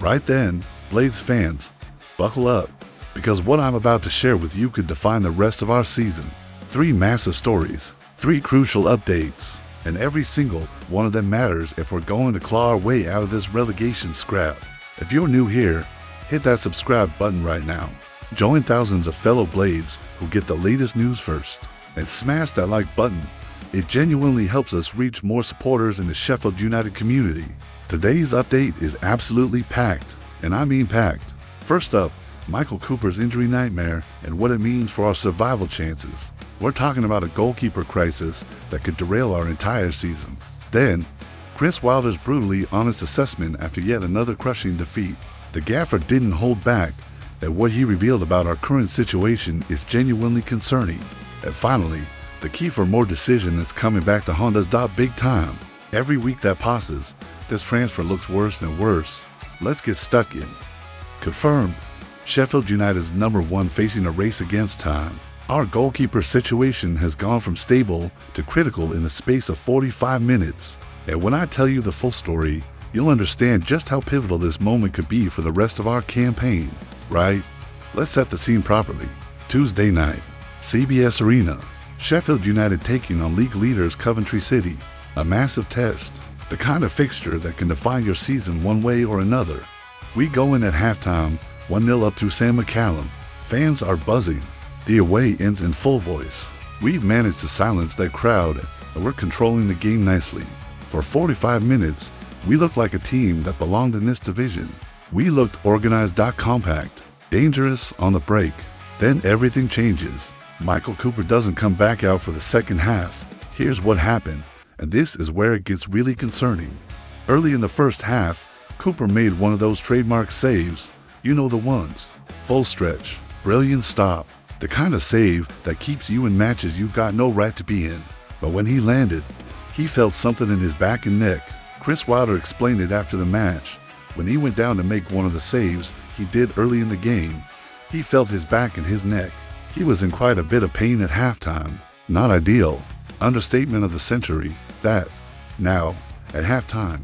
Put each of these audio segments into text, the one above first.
Right then, Blades fans, buckle up, because what I'm about to share with you could define the rest of our season. 3 massive stories, 3 crucial updates, and every single one of them matters if we're going to claw our way out of this relegation scrap. If you're new here, hit that subscribe button right now. Join thousands of fellow Blades who get the latest news first, and smash that like button. It genuinely helps us reach more supporters in the Sheffield United community. Today's update is absolutely packed, and I mean packed. First up, Michael Cooper's injury nightmare and what it means for our survival chances. We're talking about a goalkeeper crisis that could derail our entire season. Then, Chris Wilder's brutally honest assessment after yet another crushing defeat. The gaffer didn't hold back, and what he revealed about our current situation is genuinely concerning. And finally, the Kieffer Moore decision that's coming back to haunt us big time. Every week that passes, this transfer looks worse and worse. Let's get stuck in. Confirmed. Sheffield United's #1 facing a race against time. Our goalkeeper situation has gone from stable to critical in the space of 45 minutes. And when I tell you the full story, you'll understand just how pivotal this moment could be for the rest of our campaign, right? Let's set the scene properly. Tuesday night, CBS Arena. Sheffield United taking on league leaders Coventry City. A massive test. The kind of fixture that can define your season one way or another. We go in at halftime, 1-0 up through Sam McCallum. Fans are buzzing. The away ends in full voice. We've managed to silence that crowd, and we're controlling the game nicely. For 45 minutes, we looked like a team that belonged in this division. We looked organized, compact, dangerous on the break. Then everything changes. Michael Cooper doesn't come back out for the second half. Here's what happened, and this is where it gets really concerning. Early in the first half, Cooper made one of those trademark saves. You know the ones. Full stretch, brilliant stop. The kind of save that keeps you in matches you've got no right to be in. But when he landed, he felt something in his back and neck. Chris Wilder explained it after the match. When he went down to make one of the saves he did early in the game, he felt his back and his neck. He was in quite a bit of pain at halftime. Not ideal. Understatement of the century, that. Now, at halftime,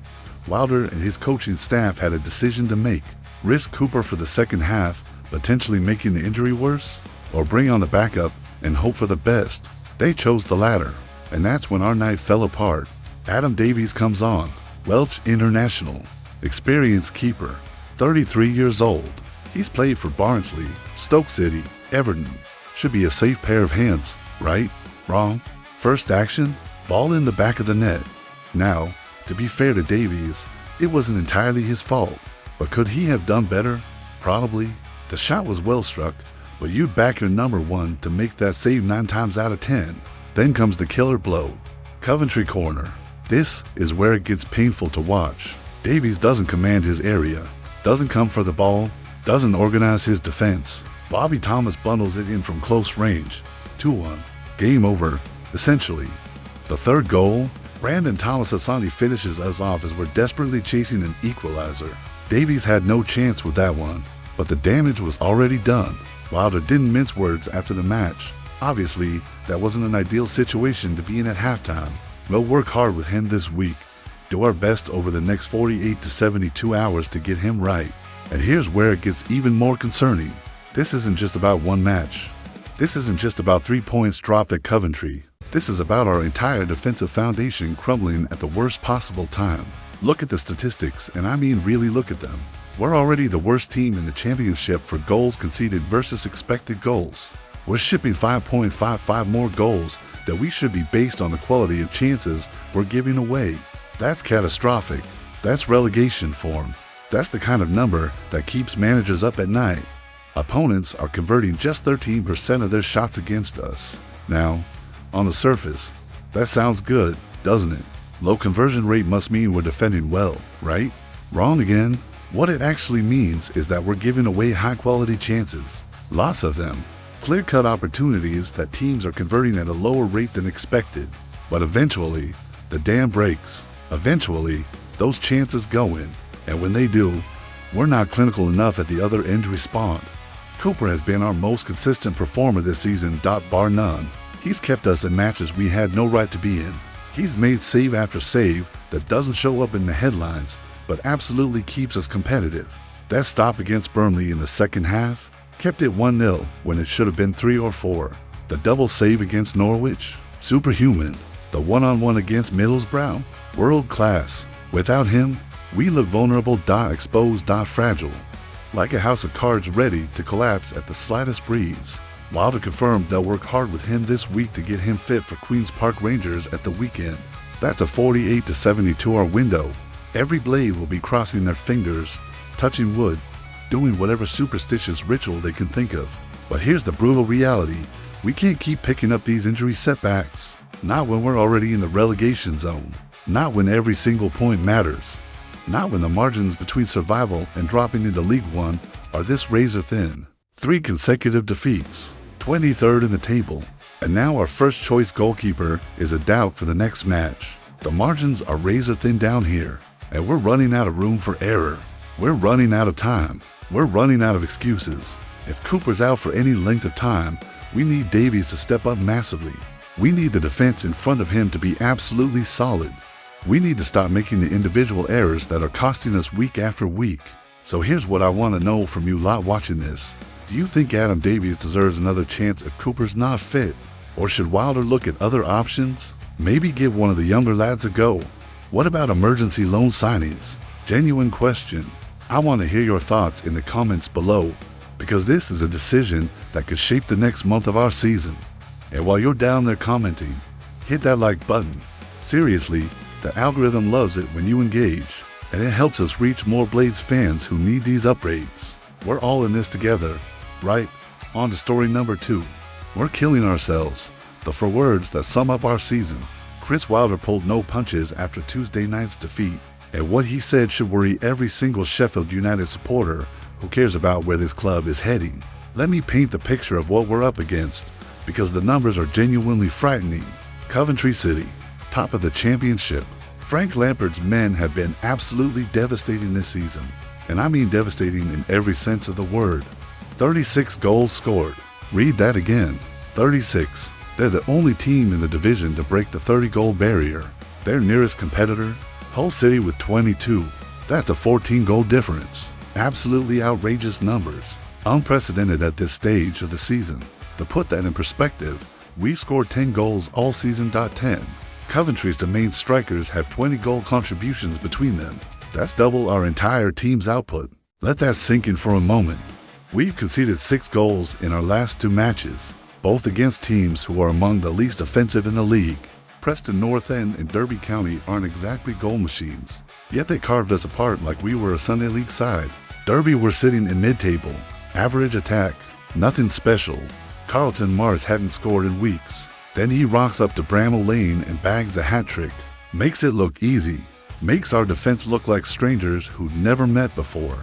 Wilder and his coaching staff had a decision to make. Risk Cooper for the second half, potentially making the injury worse, or bring on the backup and hope for the best. They chose the latter, and that's when our night fell apart. Adam Davies comes on, Welsh international, experienced keeper, 33 years old. He's played for Barnsley, Stoke City, Everton. Should be a safe pair of hands, right? Wrong. First action, ball in the back of the net. Now, to be fair to Davies, it wasn't entirely his fault, but could he have done better? Probably. The shot was well struck, but you'd back your #1 to make that save 9 times out of 10. Then comes the killer blow. Coventry corner. This is where it gets painful to watch. Davies doesn't command his area, doesn't come for the ball, doesn't organize his defense. Bobby Thomas bundles it in from close range. 2-1. Game over, essentially. The third goal, Brandon Thomas Asante finishes us off as we're desperately chasing an equalizer. Davies had no chance with that one, but the damage was already done. Wilder didn't mince words after the match. Obviously, that wasn't an ideal situation to be in at halftime. We'll work hard with him this week. Do our best over the next 48 to 72 hours to get him right. And here's where it gets even more concerning. This isn't just about one match. This isn't just about 3 points dropped at Coventry. This is about our entire defensive foundation crumbling at the worst possible time. Look at the statistics, and I mean really look at them. We're already the worst team in the championship for goals conceded versus expected goals. We're shipping 5.55 more goals that we should be based on the quality of chances we're giving away. That's catastrophic. That's relegation form. That's the kind of number that keeps managers up at night. Opponents are converting just 13% of their shots against us. Now, on the surface, that sounds good, doesn't it? Low conversion rate must mean we're defending well, right? Wrong again. What it actually means is that we're giving away high-quality chances. Lots of them. Clear-cut opportunities that teams are converting at a lower rate than expected. But eventually, the dam breaks. Eventually, those chances go in. And when they do, we're not clinical enough at the other end to respond. Cooper has been our most consistent performer this season, bar none. He's kept us in matches we had no right to be in. He's made save after save that doesn't show up in the headlines, but absolutely keeps us competitive. That stop against Burnley in the second half kept it 1-0 when it should have been 3 or 4. The double save against Norwich, superhuman. The one-on-one against Middlesbrough, world class. Without him, we look vulnerable, exposed, fragile. Like a house of cards ready to collapse at the slightest breeze. Wilder confirmed they'll work hard with him this week to get him fit for Queen's Park Rangers at the weekend. That's a 48 to 72 hour window. Every blade will be crossing their fingers, touching wood, doing whatever superstitious ritual they can think of. But here's the brutal reality. We can't keep picking up these injury setbacks. Not when we're already in the relegation zone. Not when every single point matters. Not when the margins between survival and dropping into League One are this razor thin. 3 consecutive defeats, 23rd in the table, and now our first choice goalkeeper is a doubt for the next match. The margins are razor thin down here, and we're running out of room for error. We're running out of time. We're running out of excuses. If Cooper's out for any length of time, we need Davies to step up massively. We need the defense in front of him to be absolutely solid. We need to stop making the individual errors that are costing us week after week. So here's what I want to know from you lot watching this. Do you think Adam Davies deserves another chance if Cooper's not fit? Or should Wilder look at other options? Maybe give one of the younger lads a go? What about emergency loan signings? Genuine question. I want to hear your thoughts in the comments below, because this is a decision that could shape the next month of our season. And while you're down there commenting, hit that like button. Seriously, the algorithm loves it when you engage, and it helps us reach more Blades fans who need these upgrades. We're all in this together, right? On to story number 2. We're killing ourselves. The 4 words that sum up our season. Chris Wilder pulled no punches after Tuesday night's defeat, and what he said should worry every single Sheffield United supporter who cares about where this club is heading. Let me paint the picture of what we're up against, because the numbers are genuinely frightening. Coventry City, top of the championship. Frank Lampard's men have been absolutely devastating this season, and I mean devastating in every sense of the word. 36 goals scored. Read that again. 36. They're the only team in the division to break the 30-goal barrier. Their nearest competitor, Hull City, with 22. That's a 14-goal difference. Absolutely outrageous numbers. Unprecedented at this stage of the season. To put that in perspective, we've scored 10 goals all season. 10. Coventry's main strikers have 20 goal contributions between them. That's double our entire team's output. Let that sink in for a moment. We've conceded 6 goals in our last 2 matches, both against teams who are among the least offensive in the league. Preston North End and Derby County aren't exactly goal machines, yet they carved us apart like we were a Sunday League side. Derby were sitting in mid-table, average attack, nothing special. Carlton Mars hadn't scored in weeks. Then he rocks up to Bramall Lane and bags a hat-trick. Makes it look easy. Makes our defense look like strangers who'd never met before.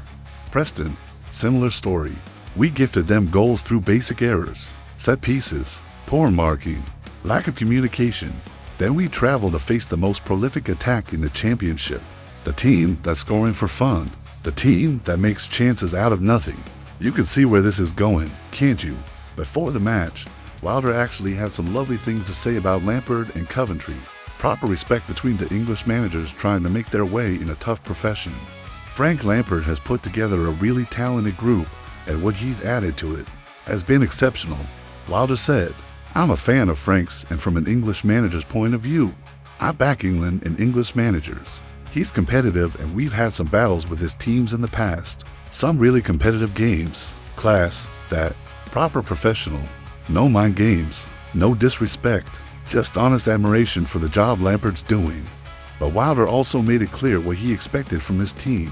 Preston, similar story. We gifted them goals through basic errors, set pieces, poor marking, lack of communication. Then we travel to face the most prolific attack in the championship. The team that's scoring for fun. The team that makes chances out of nothing. You can see where this is going, can't you? Before the match, Wilder actually had some lovely things to say about Lampard and Coventry. Proper respect between the English managers trying to make their way in a tough profession. Frank Lampard has put together a really talented group, and what he's added to it has been exceptional. Wilder said, "I'm a fan of Frank's, and from an English manager's point of view, I back England and English managers. He's competitive, and we've had some battles with his teams in the past. Some really competitive games. Class, that. Proper professional. No mind games. No disrespect. Just honest admiration for the job Lampard's doing." But Wilder also made it clear what he expected from his team.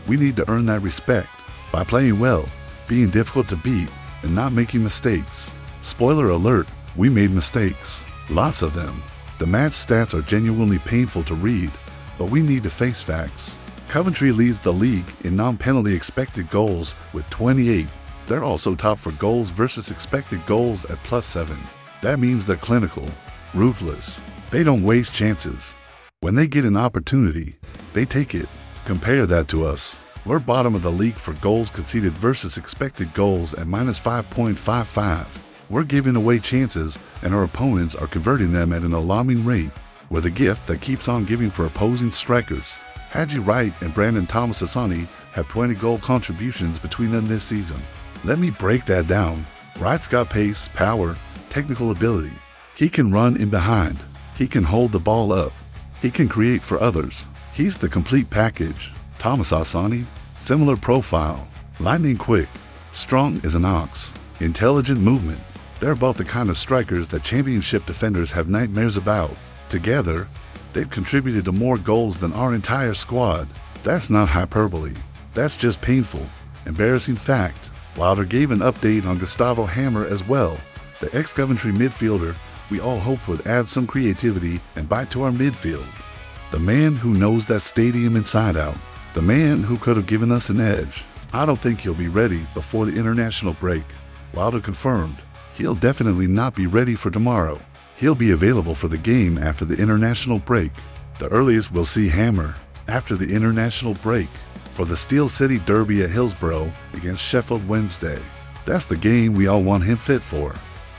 We need to earn that respect by playing well, being difficult to beat, and not making mistakes. Spoiler alert, we made mistakes. Lots of them. The match stats are genuinely painful to read, but we need to face facts. Coventry leads the league in non-penalty expected goals with 28. They're also top for goals versus expected goals at +7. That means they're clinical, ruthless. They don't waste chances. When they get an opportunity, they take it. Compare that to us. We're bottom of the league for goals conceded versus expected goals at -5.55. We're giving away chances, and our opponents are converting them at an alarming rate. We're the gift that keeps on giving for opposing strikers. Haji Wright and Brandon Thomas Asani have 20 goal contributions between them this season. Let me break that down. Wright's got pace, power, technical ability. He can run in behind. He can hold the ball up. He can create for others. He's the complete package. Thomas Asani, similar profile. Lightning quick. Strong as an ox. Intelligent movement. They're both the kind of strikers that championship defenders have nightmares about. Together, they've contributed to more goals than our entire squad. That's not hyperbole. That's just painful, embarrassing fact. Wilder gave an update on Gustavo Hammer as well. The ex-Coventry midfielder we all hoped would add some creativity and bite to our midfield. The man who knows that stadium inside out. The man who could have given us an edge. I don't think he'll be ready before the international break. Wilder confirmed. He'll definitely not be ready for tomorrow. He'll be available for the game after the international break. The earliest we'll see Hammer after the international break for the Steel City Derby at Hillsborough against Sheffield Wednesday. That's the game we all want him fit for.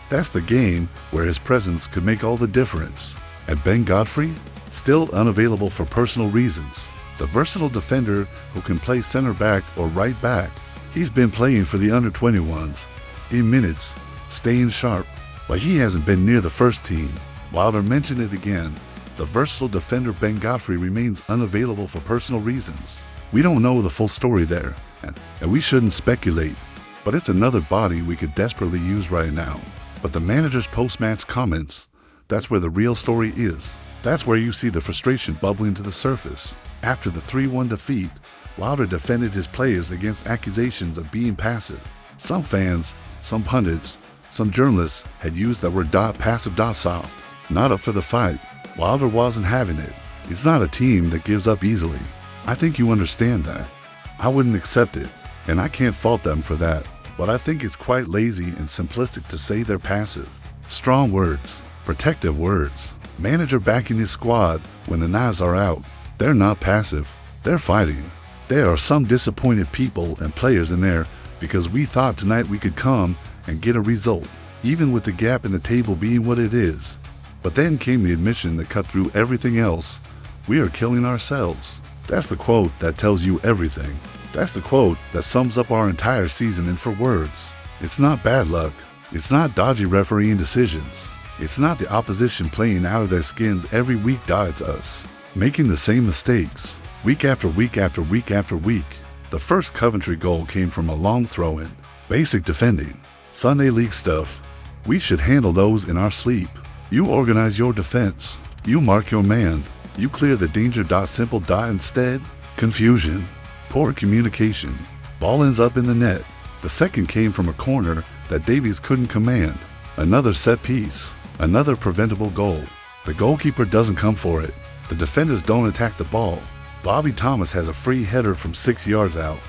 That's the game where his presence could make all the difference. And Ben Godfrey? Still unavailable for personal reasons. The versatile defender who can play center back or right back. He's been playing for the under-21s in minutes, staying sharp, but he hasn't been near the first team. Wilder mentioned it again. The versatile defender Ben Godfrey remains unavailable for personal reasons. We don't know the full story there, and we shouldn't speculate, but it's another body we could desperately use right now. But the manager's post-match comments, that's where the real story is. That's where you see the frustration bubbling to the surface. After the 3-1 defeat, Wilder defended his players against accusations of being passive. Some fans, some pundits, some journalists had used that word passive soft. Not up for the fight. Wilder wasn't having it. It's not a team that gives up easily. I think you understand that. I wouldn't accept it, and I can't fault them for that. But I think it's quite lazy and simplistic to say they're passive. Strong words, protective words. Manager backing his squad when the knives are out. They're not passive. They're fighting. There are some disappointed people and players in there because we thought tonight we could come and get a result, even with the gap in the table being what it is. But then came the admission that cut through everything else. We are killing ourselves. That's the quote that tells you everything. That's the quote that sums up our entire season in 4 words. It's not bad luck. It's not dodgy refereeing decisions. It's not the opposition playing out of their skins every week it's us, making the same mistakes, week after week after week after week. The first Coventry goal came from a long throw-in. Basic defending. Sunday league stuff. We should handle those in our sleep. You organize your defense. You mark your man. You clear the danger. Simple. Instead, confusion. Poor communication. Ball ends up in the net. The second came from a corner that Davies couldn't command. Another set piece. Another preventable goal. The goalkeeper doesn't come for it. The defenders don't attack the ball. Bobby Thomas has a free header from 6 yards out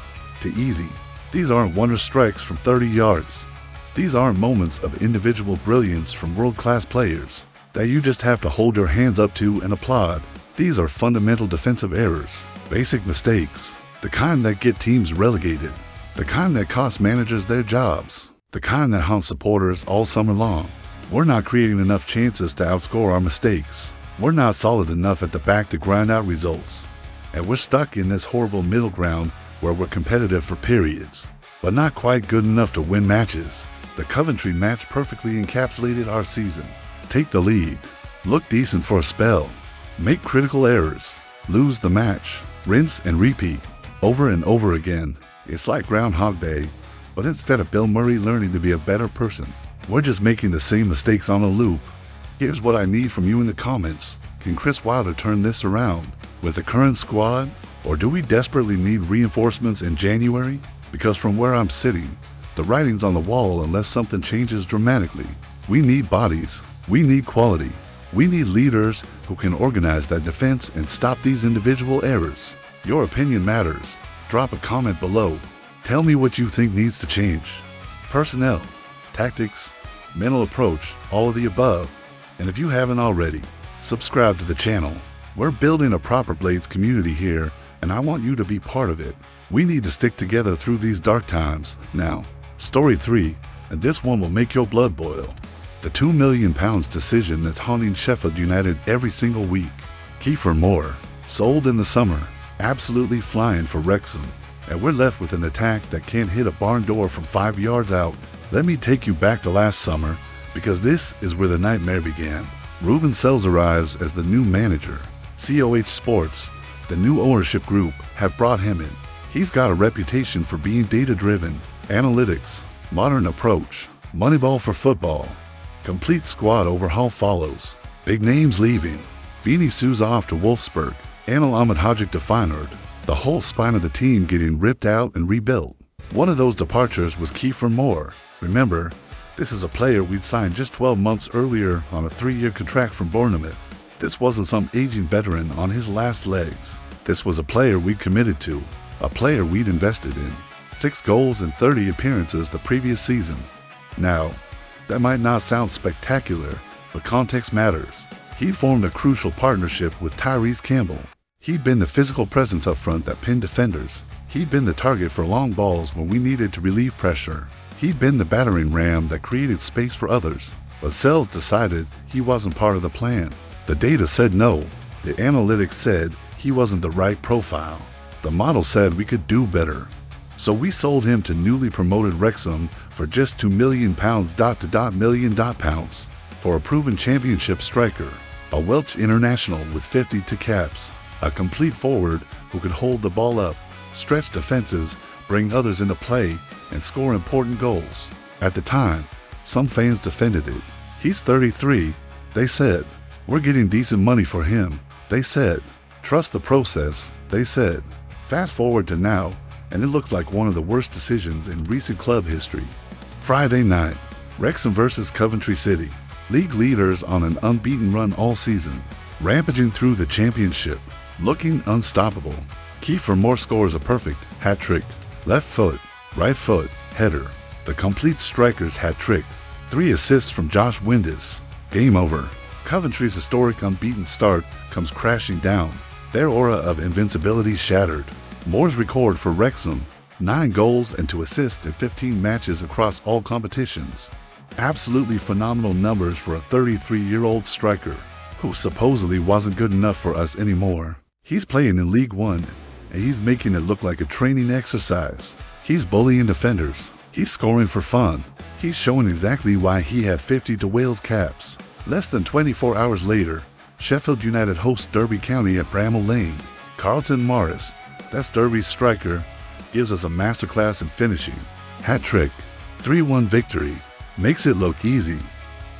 to easy. These aren't wonder strikes from 30 yards. These aren't moments of individual brilliance from world-class players that you just have to hold your hands up to and applaud. These are fundamental defensive errors, basic mistakes, the kind that get teams relegated, the kind that cost managers their jobs, the kind that haunt supporters all summer long. We're not creating enough chances to outscore our mistakes. We're not solid enough at the back to grind out results. And we're stuck in this horrible middle ground where we're competitive for periods, but not quite good enough to win matches. The Coventry match perfectly encapsulated our season. Take the lead, look decent for a spell, make critical errors, lose the match, rinse and repeat, over and over again. It's like Groundhog Day, but instead of Bill Murray learning to be a better person, we're just making the same mistakes on a loop. Here's what I need from you in the comments. Can Chris Wilder turn this around with the current squad? Or do we desperately need reinforcements in January? Because from where I'm sitting, the writing's on the wall unless something changes dramatically. We need bodies. We need quality. We need leaders who can organize that defense and stop these individual errors. Your opinion matters. Drop a comment below. Tell me what you think needs to change. Personnel, tactics, mental approach, all of the above. And if you haven't already, subscribe to the channel. We're building a Proper Blades community here, and I want you to be part of it. We need to stick together through these dark times. Now, story 3, and this one will make your blood boil. The £2 million decision that's haunting Sheffield United every single week. Kieffer Moore, sold in the summer, absolutely flying for Wrexham. and we're left with an attack that can't hit a barn door from 5 yards out. Let me take you back to last summer, because this is where the nightmare began. Ruben Sells arrives as the new manager. COH Sports, the new ownership group, have brought him in. He's got a reputation for being data-driven, analytics, modern approach, Moneyball for football. Complete squad overhaul follows. Big names leaving. Vini Souza off to Wolfsburg. Anil Ahmedhodzic to Feyenoord. The whole spine of the team getting ripped out and rebuilt. One of those departures was Kieffer Moore. Remember, this is a player we'd signed just 12 months earlier on a 3-year contract from Bournemouth. This wasn't some aging veteran on his last legs. This was a player we'd committed to, a player we'd invested in. 6 goals and 30 appearances the previous season. Now, that might not sound spectacular, but context matters. He'd formed a crucial partnership with Tyrese Campbell. He'd been the physical presence up front that pinned defenders. He'd been the target for long balls when we needed to relieve pressure. He'd been the battering ram that created space for others. But Sells decided he wasn't part of the plan. The data said no. The analytics said he wasn't the right profile. The model said we could do better. So we sold him to newly promoted Wrexham for just £2 million pounds for a proven championship striker, a Welsh international with 52 caps, a complete forward who could hold the ball up, stretch defenses, bring others into play, and score important goals. At the time, some fans defended it. He's 33, they said. We're getting decent money for him, they said. Trust the process, they said. Fast forward to now, and it looks like one of the worst decisions in recent club history. Friday night, Wrexham versus Coventry City. League leaders on an unbeaten run all season, rampaging through the championship, looking unstoppable. Kieffer Moore scores a perfect hat-trick. Left foot, right foot, header. The complete striker's hat-trick. 3 assists from Josh Windus. Game over. Coventry's historic unbeaten start comes crashing down. Their aura of invincibility shattered. Moore's record for Wrexham, 9 goals and 2 assists in 15 matches across all competitions. Absolutely phenomenal numbers for a 33-year-old striker, who supposedly wasn't good enough for us anymore. He's playing in League One, and he's making it look like a training exercise. He's bullying defenders. He's scoring for fun. He's showing exactly why he had 50 to Wales caps. Less than 24 hours later, Sheffield United hosts Derby County at Bramall Lane. Carlton Morris, that's Derby's striker, gives us a masterclass in finishing. Hat-trick, 3-1 victory. Makes it look easy.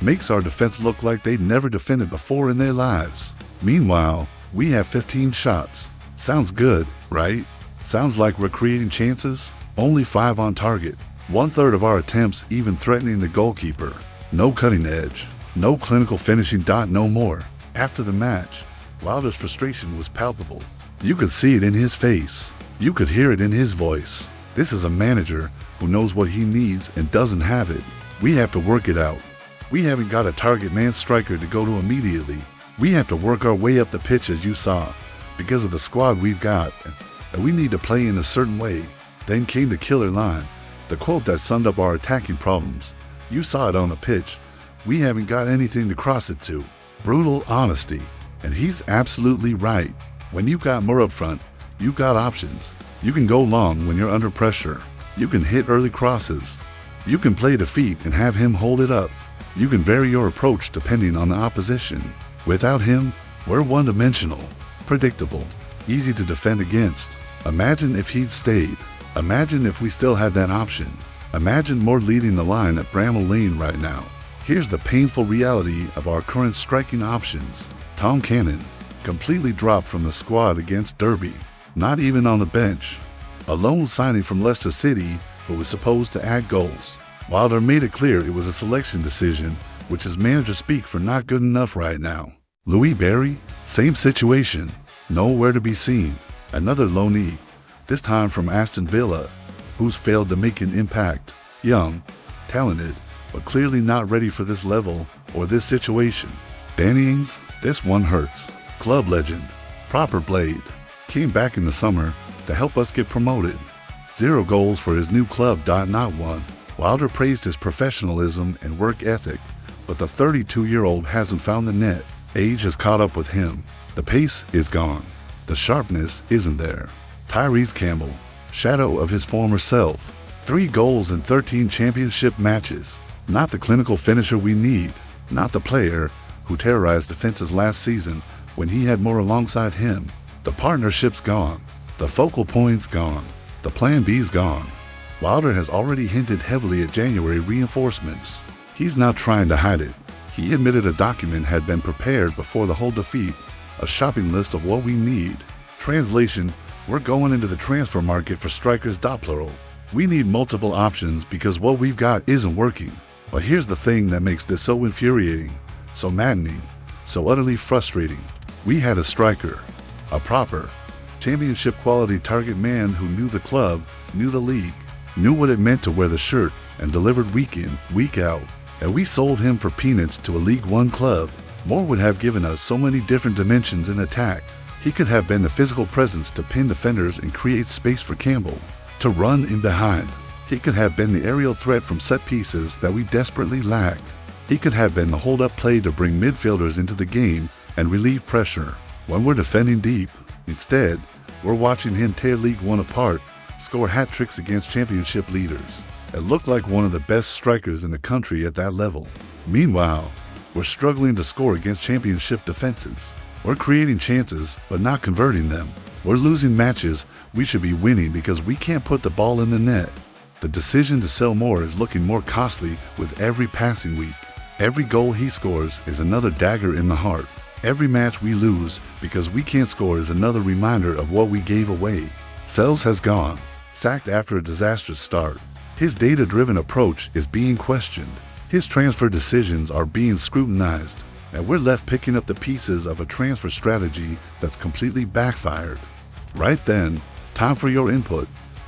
Makes our defense look like they'd never defended before in their lives. Meanwhile, we have 15 shots. Sounds good, right? Sounds like we're creating chances. Only 5 on target. 1/3 of our attempts even threatening the goalkeeper. No cutting edge. No clinical finishing. No more. After the match, Wilder's frustration was palpable. You could see it in his face. You could hear it in his voice. This is a manager who knows what he needs and doesn't have it. We have to work it out. We haven't got a target man striker to go to immediately. We have to work our way up the pitch, as you saw, because of the squad we've got, and we need to play in a certain way. Then came the killer line, the quote that summed up our attacking problems. You saw it on the pitch. We haven't got anything to cross it to. Brutal honesty. And he's absolutely right. When you've got Moore up front, you've got options. You can go long when you're under pressure. You can hit early crosses. You can play to feet and have him hold it up. You can vary your approach depending on the opposition. Without him, we're one-dimensional, predictable, easy to defend against. Imagine if he'd stayed. Imagine if we still had that option. Imagine Moore leading the line at Bramall Lane right now. Here's the painful reality of our current striking options. Tom Cannon, completely dropped from the squad against Derby, not even on the bench. A loan signing from Leicester City who was supposed to add goals. Wilder made it clear it was a selection decision, which is manager speak for not good enough right now. Louis Barry, same situation, nowhere to be seen. Another loanee, this time from Aston Villa, who's failed to make an impact. Young, talented, but clearly not ready for this level or this situation. Danny Ings, this one hurts. Club legend, proper blade, came back in the summer to help us get promoted. 0 goals for his new club. Not one. Wilder praised his professionalism and work ethic, but the 32-year-old hasn't found the net. Age has caught up with him. The pace is gone. The sharpness isn't there. Tyrese Campbell, shadow of his former self. 3 goals in 13 championship matches. Not the clinical finisher we need. Not the player who terrorized defenses last season when he had more alongside him. The partnership's gone. The focal point's gone. The plan B's gone. Wilder has already hinted heavily at January reinforcements. He's not trying to hide it. He admitted a document had been prepared before the whole defeat, a shopping list of what we need. Translation, we're going into the transfer market for strikers. Plural. We need multiple options because what we've got isn't working. But here's the thing that makes this so infuriating, so maddening, so utterly frustrating. We had a striker, a proper, championship quality target man who knew the club, knew the league, knew what it meant to wear the shirt and delivered week in, week out. And we sold him for peanuts to a League One club. Moore would have given us so many different dimensions in attack. He could have been the physical presence to pin defenders and create space for Campbell to run in behind. He could have been the aerial threat from set pieces that we desperately lack. He could have been the hold-up play to bring midfielders into the game and relieve pressure when we're defending deep. Instead, we're watching him tear League One apart, score hat tricks against championship leaders, and look like one of the best strikers in the country at that level. Meanwhile, we're struggling to score against championship defenses. We're creating chances, but not converting them. We're losing matches we should be winning because we can't put the ball in the net. The decision to sell Moore is looking more costly with every passing week. Every goal he scores is another dagger in the heart. Every match we lose because we can't score is another reminder of what we gave away. Sells has gone, sacked after a disastrous start. His data-driven approach is being questioned. His transfer decisions are being scrutinized, and we're left picking up the pieces of a transfer strategy that's completely backfired. Right then, time for your input.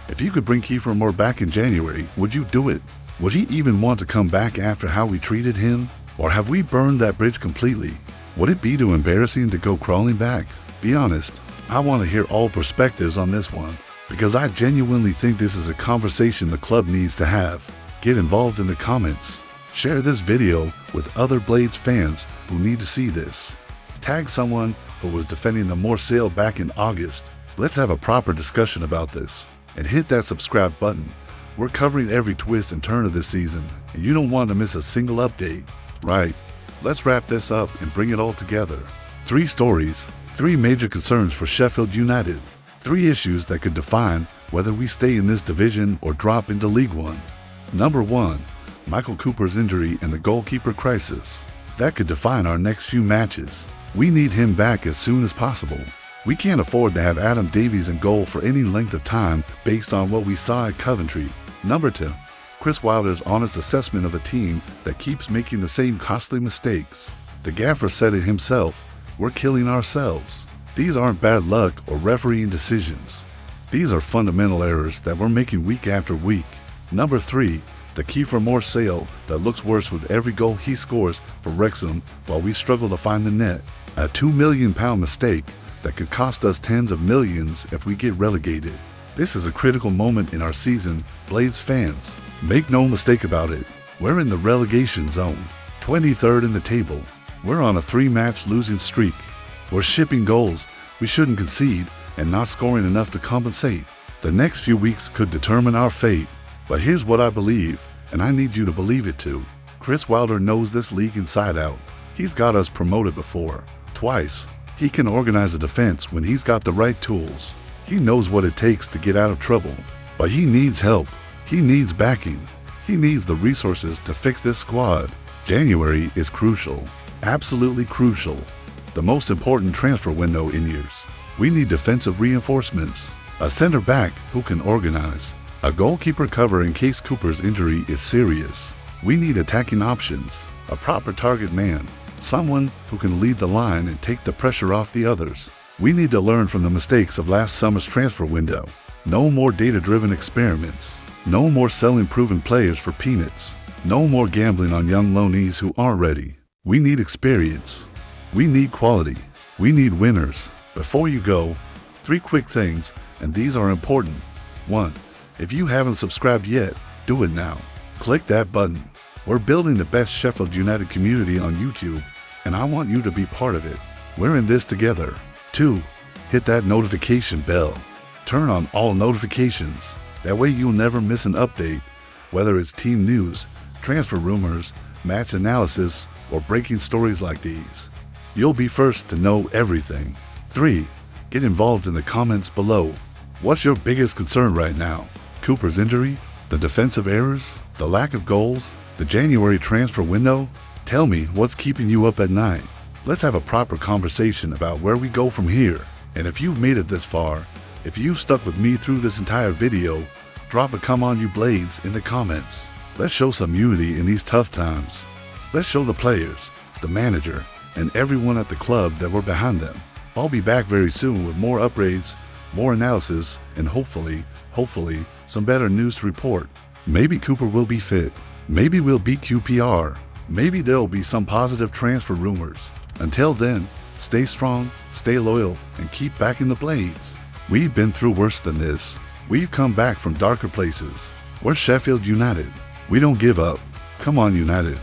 If you could bring Kieffer Moore back in January, would you do it? Would he even want to come back after how we treated him? Or have we burned that bridge completely? Would it be too embarrassing to go crawling back? Be honest, I want to hear all perspectives on this one, because I genuinely think this is a conversation the club needs to have. Get involved in the comments. Share this video with other Blades fans who need to see this. Tag someone who was defending the Moore sale back in August. Let's have a proper discussion about this. And hit that subscribe button. We're covering every twist and turn of this season, and you don't want to miss a single update. Right, let's wrap this up and bring it all together. 3 stories, 3 major concerns for Sheffield United. 3 issues that could define whether we stay in this division or drop into League One. Number 1, Michael Cooper's injury and the goalkeeper crisis. That could define our next few matches. We need him back as soon as possible. We can't afford to have Adam Davies in goal for any length of time based on what we saw at Coventry. Number 2, Chris Wilder's honest assessment of a team that keeps making the same costly mistakes. The gaffer said it himself, we're killing ourselves. These aren't bad luck or refereeing decisions. These are fundamental errors that we're making week after week. Number 3, the Kieffer Moore sale that looks worse with every goal he scores for Wrexham while we struggle to find the net. A £2 million mistake that could cost us tens of millions if we get relegated. This is a critical moment in our season, Blades fans. Make no mistake about it, we're in the relegation zone, 23rd in the table. We're on a 3-match losing streak. We're shipping goals we shouldn't concede and not scoring enough to compensate. The next few weeks could determine our fate. But here's what I believe, and I need you to believe it too. Chris Wilder knows this league inside out. He's got us promoted before, twice. He can organize a defense when he's got the right tools. He knows what it takes to get out of trouble. But he needs help. He needs backing. He needs the resources to fix this squad. January is crucial. Absolutely crucial. The most important transfer window in years. We need defensive reinforcements. A center back who can organize. A goalkeeper cover in case Cooper's injury is serious. We need attacking options. A proper target man. Someone who can lead the line and take the pressure off the others. We need to learn from the mistakes of last summer's transfer window. No more data-driven experiments. No more selling proven players for peanuts. No more gambling on young loanees who aren't ready. We need experience. We need quality. We need winners. Before you go, 3 quick things, and these are important. 1. If you haven't subscribed yet, do it now. Click that button. We're building the best Sheffield United community on YouTube, and I want you to be part of it. We're in this together. 2. Hit that notification bell. Turn on all notifications. That way you'll never miss an update, whether it's team news, transfer rumors, match analysis, or breaking stories like these. You'll be first to know everything. 3. Get involved in the comments below. What's your biggest concern right now? Cooper's injury? The defensive errors? The lack of goals? The January transfer window? Tell me what's keeping you up at night. Let's have a proper conversation about where we go from here. And if you've made it this far, if you've stuck with me through this entire video, drop a "come on you blades" in the comments. Let's show some unity in these tough times. Let's show the players, the manager, and everyone at the club that we're behind them. I'll be back very soon with more upgrades, more analysis, and hopefully, some better news to report. Maybe Cooper will be fit. Maybe we'll beat QPR. Maybe there'll be some positive transfer rumors. Until then, stay strong, stay loyal, and keep backing the Blades. We've been through worse than this. We've come back from darker places. We're Sheffield United. We don't give up. Come on, United.